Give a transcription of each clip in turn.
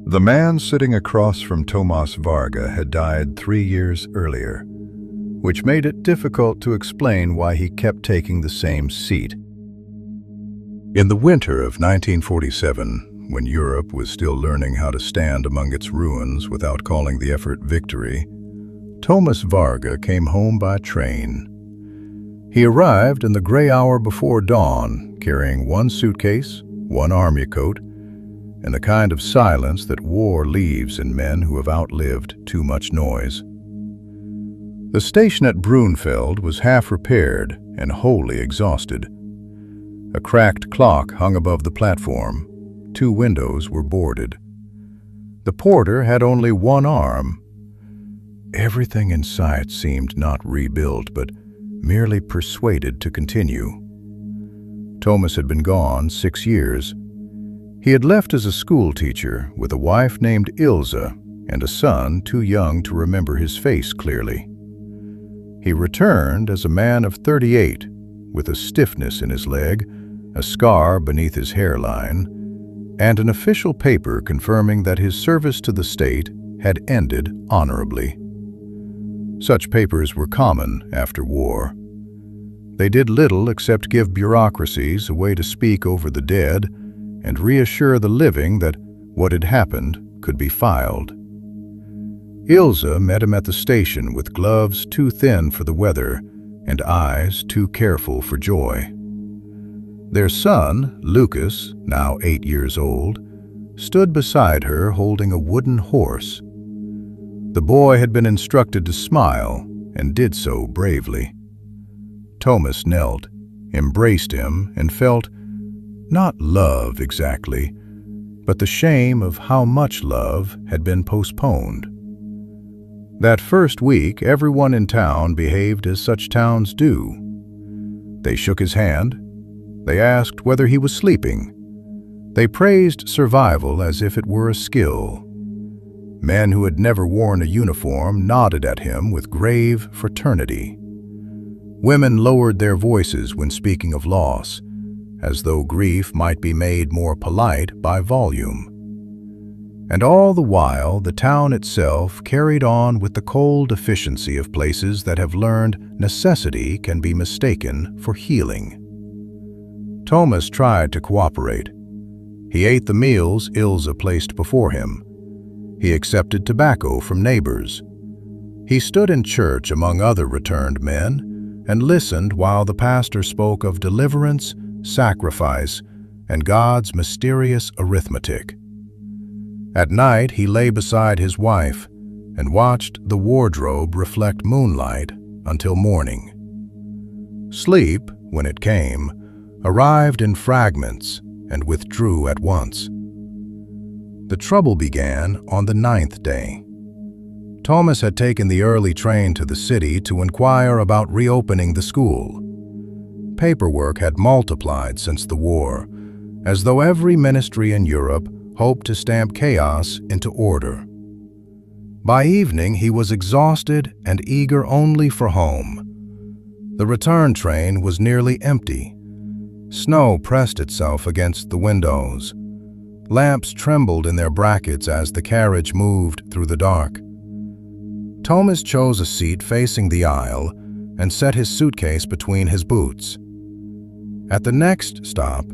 The man sitting across from Tomas Varga had died 3 years earlier, which made it difficult to explain why he kept taking the same seat. In the winter of 1947, when Europe was still learning how to stand among its ruins without calling the effort victory, Tomas Varga came home by train. He arrived in the gray hour before dawn, carrying one suitcase, one army coat, and the kind of silence that war leaves in men who have outlived too much noise. The station at Brunfeld was half repaired and wholly exhausted. A cracked clock hung above the platform. 2 windows were boarded. The porter had only one arm. Everything in sight seemed not rebuilt, but merely persuaded to continue. Tomas had been gone 6 years. He had left as a school teacher with a wife named Ilse and a son too young to remember his face clearly. He returned as a man of 38, with a stiffness in his leg, a scar beneath his hairline, and an official paper confirming that his service to the state had ended honorably. Such papers were common after war. They did little except give bureaucracies a way to speak over the dead and reassure the living that what had happened could be filed. Ilse met him at the station with gloves too thin for the weather and eyes too careful for joy. Their son, Lucas, now 8 years old, stood beside her holding a wooden horse. The boy had been instructed to smile and did so bravely. Tomas knelt, embraced him, and felt not love exactly, but the shame of how much love had been postponed. That first week, everyone in town behaved as such towns do. They shook his hand. They asked whether he was sleeping. They praised survival as if it were a skill. Men who had never worn a uniform nodded at him with grave fraternity. Women lowered their voices when speaking of loss, as though grief might be made more polite by volume. And all the while, the town itself carried on with the cold efficiency of places that have learned necessity can be mistaken for healing. Tomas tried to cooperate. He ate the meals Ilse placed before him. He accepted tobacco from neighbors. He stood in church among other returned men and listened while the pastor spoke of deliverance, sacrifice, and God's mysterious arithmetic. At night, he lay beside his wife and watched the wardrobe reflect moonlight until morning. Sleep, when it came, arrived in fragments and withdrew at once. The trouble began on the 9th day. Tomas had taken the early train to the city to inquire about reopening the school. Paperwork had multiplied since the war, as though every ministry in Europe hoped to stamp chaos into order. By evening, he was exhausted and eager only for home. The return train was nearly empty. Snow pressed itself against the windows. Lamps trembled in their brackets as the carriage moved through the dark. Tomas chose a seat facing the aisle and set his suitcase between his boots. At the next stop,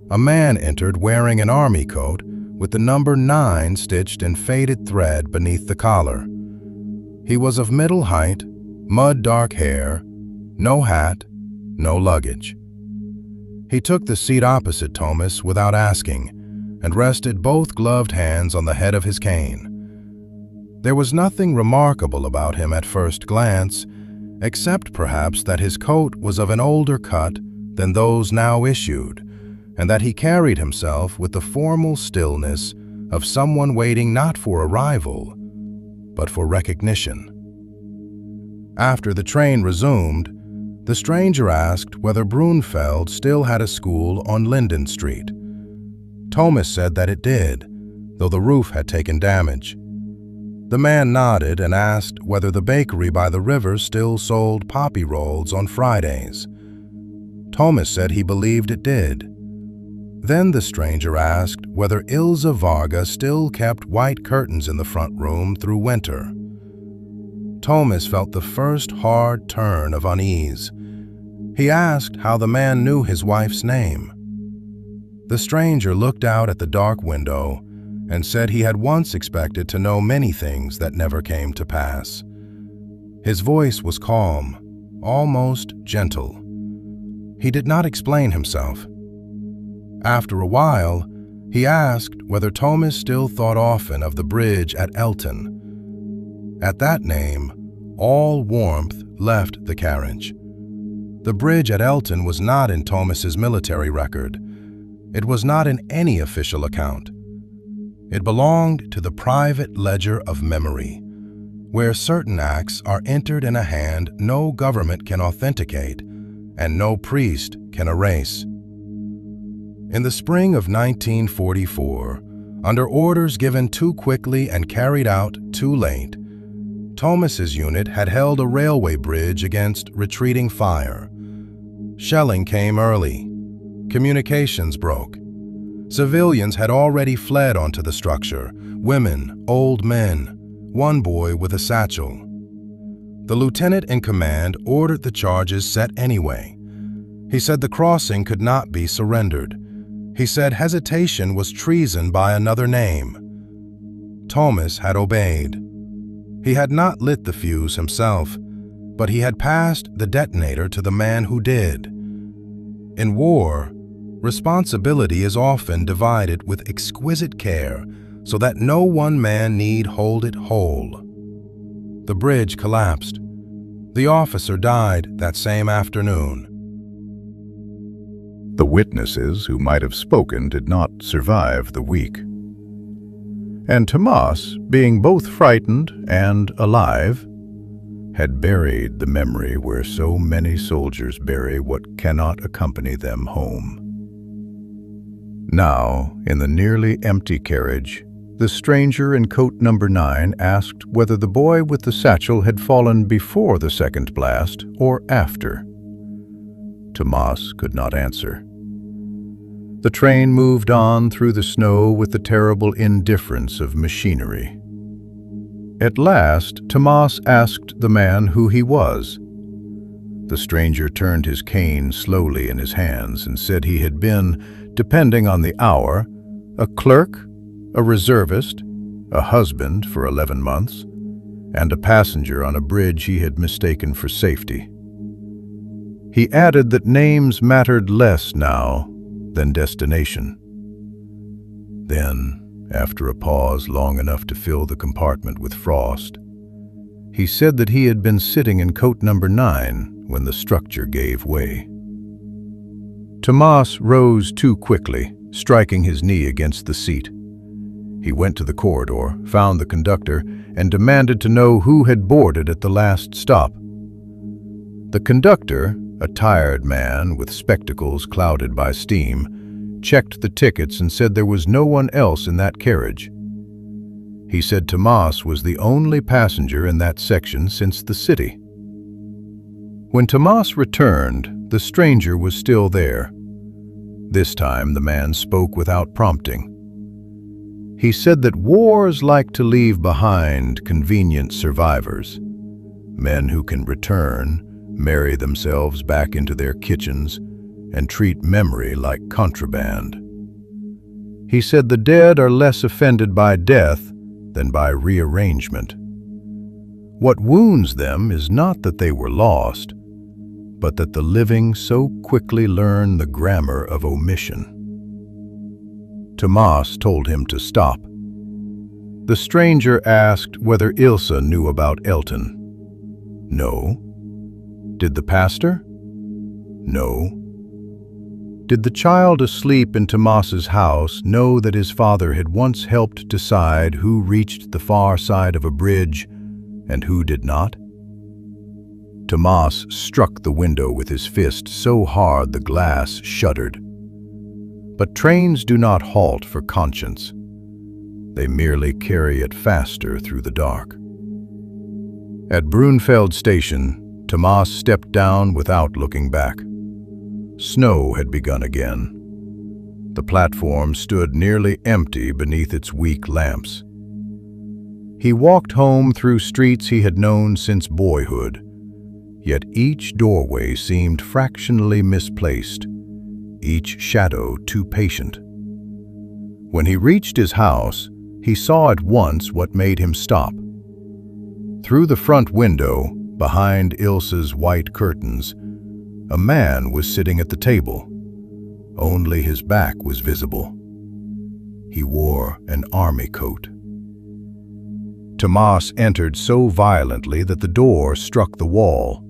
a man entered wearing an army coat with the number 9 stitched in faded thread beneath the collar. He was of middle height, mud-dark hair, no hat, no luggage. He took the seat opposite Tomas without asking and rested both gloved hands on the head of his cane. There was nothing remarkable about him at first glance, except perhaps that his coat was of an older cut than those now issued, and that he carried himself with the formal stillness of someone waiting not for arrival, but for recognition. After the train resumed, the stranger asked whether Brunfeld still had a school on Linden Street. Tomas said that it did, though the roof had taken damage. The man nodded and asked whether the bakery by the river still sold poppy rolls on Fridays. Tomas said he believed it did. Then the stranger asked whether Ilse Varga still kept white curtains in the front room through winter. Thomas felt the first hard turn of unease. He asked how the man knew his wife's name. The stranger looked out at the dark window and said he had once expected to know many things that never came to pass. His voice was calm, almost gentle. He did not explain himself. After a while, he asked whether Thomas still thought often of the bridge at Elton. At that name, all warmth left the carriage. The bridge at Elton was not in Thomas's military record. It was not in any official account. It belonged to the private ledger of memory, where certain acts are entered in a hand no government can authenticate and no priest can erase. In the spring of 1944, under orders given too quickly and carried out too late, Thomas's unit had held a railway bridge against retreating fire. Shelling came early. Communications broke. Civilians had already fled onto the structure, women, old men, one boy with a satchel. The lieutenant in command ordered the charges set anyway. He said the crossing could not be surrendered. He said hesitation was treason by another name. Thomas had obeyed. He had not lit the fuse himself, but he had passed the detonator to the man who did. In war, responsibility is often divided with exquisite care so that no one man need hold it whole. The bridge collapsed. The officer died that same afternoon. The witnesses who might have spoken did not survive the week. And Tomas, being both frightened and alive, had buried the memory where so many soldiers bury what cannot accompany them home. Now, in the nearly empty carriage, the stranger in coat number 9 asked whether the boy with the satchel had fallen before the second blast or after. Tomas could not answer. The train moved on through the snow with the terrible indifference of machinery. At last, Tomas asked the man who he was. The stranger turned his cane slowly in his hands and said he had been, depending on the hour, a clerk, a reservist, a husband for 11 months, and a passenger on a bridge he had mistaken for safety. He added that names mattered less now than destination. Then, after a pause long enough to fill the compartment with frost, he said that he had been sitting in coat number 9 when the structure gave way. Tomas rose too quickly, striking his knee against the seat. He went to the corridor, found the conductor, and demanded to know who had boarded at the last stop. The conductor, a tired man with spectacles clouded by steam, checked the tickets and said there was no one else in that carriage. He said Tomas was the only passenger in that section since the city. When Tomas returned, the stranger was still there. This time the man spoke without prompting. He said that wars like to leave behind convenient survivors, men who can return, marry themselves back into their kitchens, and treat memory like contraband. He said the dead are less offended by death than by rearrangement. What wounds them is not that they were lost, but that the living so quickly learn the grammar of omission. Tomas told him to stop. The stranger asked whether Ilse knew about Elton. No. Did the pastor? No. Did the child asleep in Tomas's house know that his father had once helped decide who reached the far side of a bridge and who did not? Tomas struck the window with his fist so hard the glass shuddered. But trains do not halt for conscience. They merely carry it faster through the dark. At Brunfeld Station, Tomas stepped down without looking back. Snow had begun again. The platform stood nearly empty beneath its weak lamps. He walked home through streets he had known since boyhood, yet each doorway seemed fractionally misplaced, each shadow too patient. When he reached his house, he saw at once what made him stop. Through the front window, behind Ilse's white curtains, a man was sitting at the table. Only his back was visible. He wore an army coat. Tomas entered so violently that the door struck the wall.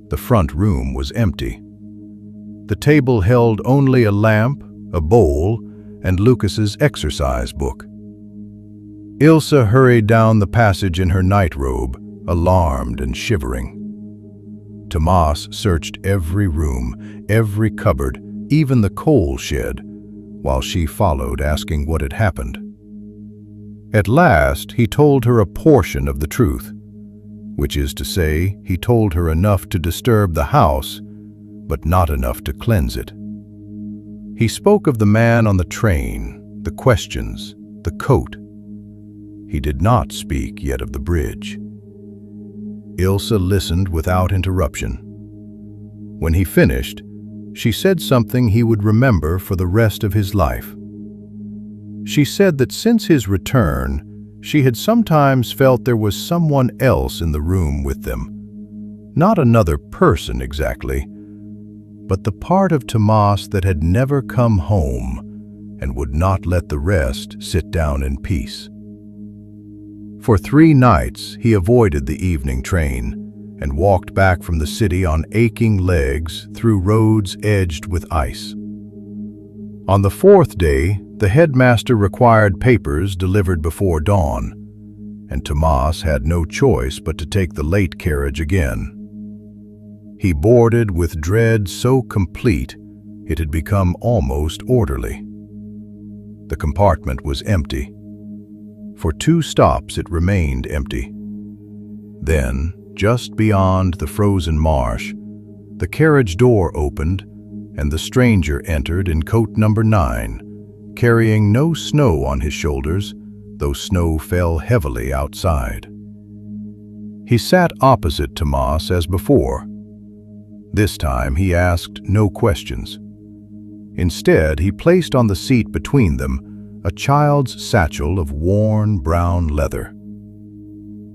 The front room was empty. The table held only a lamp, a bowl, and Lucas's exercise book. Ilse hurried down the passage in her nightrobe, alarmed and shivering. Tomas searched every room, every cupboard, even the coal shed, while she followed, asking what had happened. At last, he told her a portion of the truth, which is to say, he told her enough to disturb the house, but not enough to cleanse it. He spoke of the man on the train, the questions, the coat. He did not speak yet of the bridge. Ilse listened without interruption. When he finished, she said something he would remember for the rest of his life. She said that since his return, she had sometimes felt there was someone else in the room with them. Not another person exactly, but the part of Tomas that had never come home and would not let the rest sit down in peace. For 3 nights he avoided the evening train and walked back from the city on aching legs through roads edged with ice. On the 4th day, the headmaster required papers delivered before dawn, and Tomas had no choice but to take the late carriage again. He boarded with dread so complete it had become almost orderly. The compartment was empty. For 2 stops it remained empty. Then, just beyond the frozen marsh, the carriage door opened and the stranger entered in coat number 9, carrying no snow on his shoulders, though snow fell heavily outside. He sat opposite Tomas as before. This time he asked no questions. Instead, he placed on the seat between them a child's satchel of worn brown leather.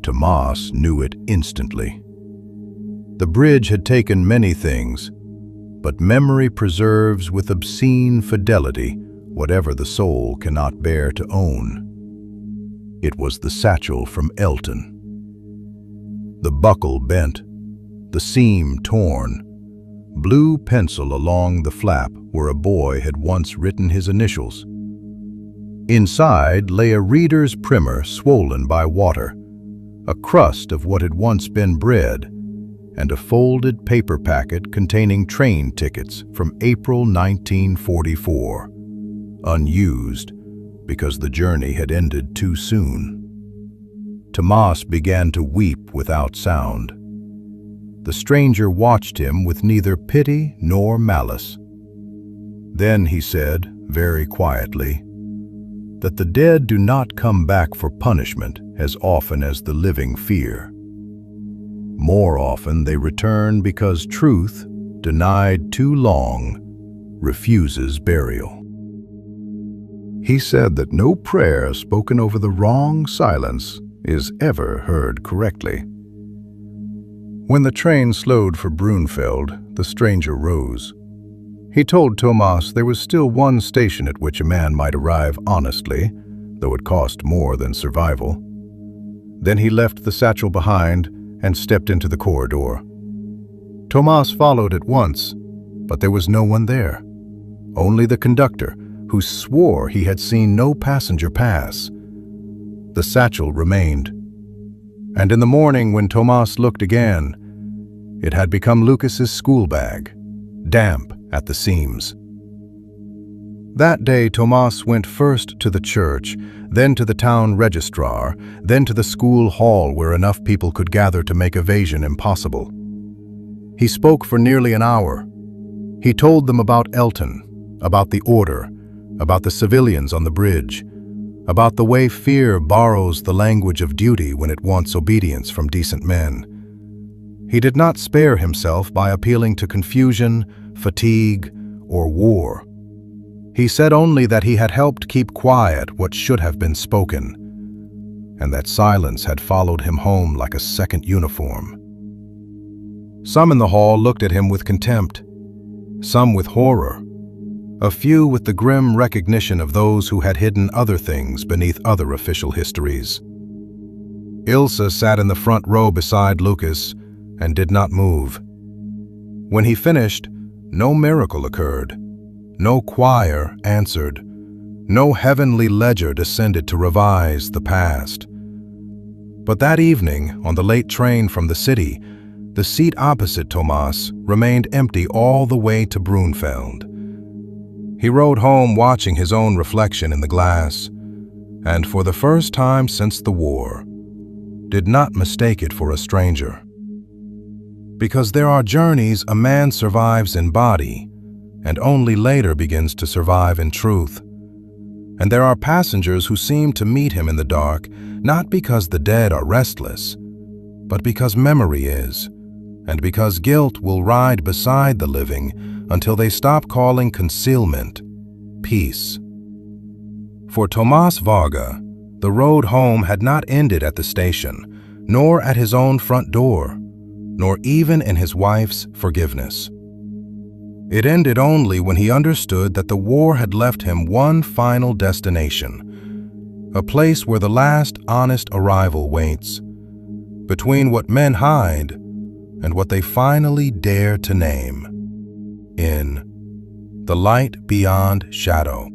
Tomas knew it instantly. The bridge had taken many things, but memory preserves with obscene fidelity whatever the soul cannot bear to own. It was the satchel from Elton. The buckle bent, the seam torn, blue pencil along the flap where a boy had once written his initials. Inside lay a reader's primer swollen by water, a crust of what had once been bread, and a folded paper packet containing train tickets from April 1944, unused because the journey had ended too soon. Tomas began to weep without sound. The stranger watched him with neither pity nor malice. Then he said, very quietly, that the dead do not come back for punishment as often as the living fear. More often they return because truth, denied too long, refuses burial. He said that no prayer spoken over the wrong silence is ever heard correctly. When the train slowed for Brunfeld, the stranger rose. He told Tomas there was still one station at which a man might arrive honestly, though it cost more than survival. Then he left the satchel behind and stepped into the corridor. Tomas followed at once, but there was no one there. Only the conductor, who swore he had seen no passenger pass. The satchel remained. And in the morning when Tomas looked again, it had become Lucas's school bag, damp at the seams. That day Tomas went first to the church, then to the town registrar, then to the school hall where enough people could gather to make evasion impossible. He spoke for nearly an hour. He told them about Elton, about the order, about the civilians on the bridge, about the way fear borrows the language of duty when it wants obedience from decent men. He did not spare himself by appealing to confusion, fatigue, or war. He said only that he had helped keep quiet what should have been spoken, and that silence had followed him home like a second uniform. Some in the hall looked at him with contempt, some with horror, a few with the grim recognition of those who had hidden other things beneath other official histories. Ilse sat in the front row beside Lucas and did not move. When he finished, no miracle occurred, no choir answered, no heavenly ledger descended to revise the past. But that evening, on the late train from the city, the seat opposite Tomas remained empty all the way to Brunfeld. He rode home watching his own reflection in the glass, and for the first time since the war, did not mistake it for a stranger. Because there are journeys a man survives in body, and only later begins to survive in truth. And there are passengers who seem to meet him in the dark, not because the dead are restless, but because memory is, and because guilt will ride beside the living until they stop calling concealment peace. For Tomas Varga, the road home had not ended at the station, nor at his own front door, nor even in his wife's forgiveness. It ended only when he understood that the war had left him one final destination, a place where the last honest arrival waits, between what men hide and what they finally dare to name, in the light beyond shadow.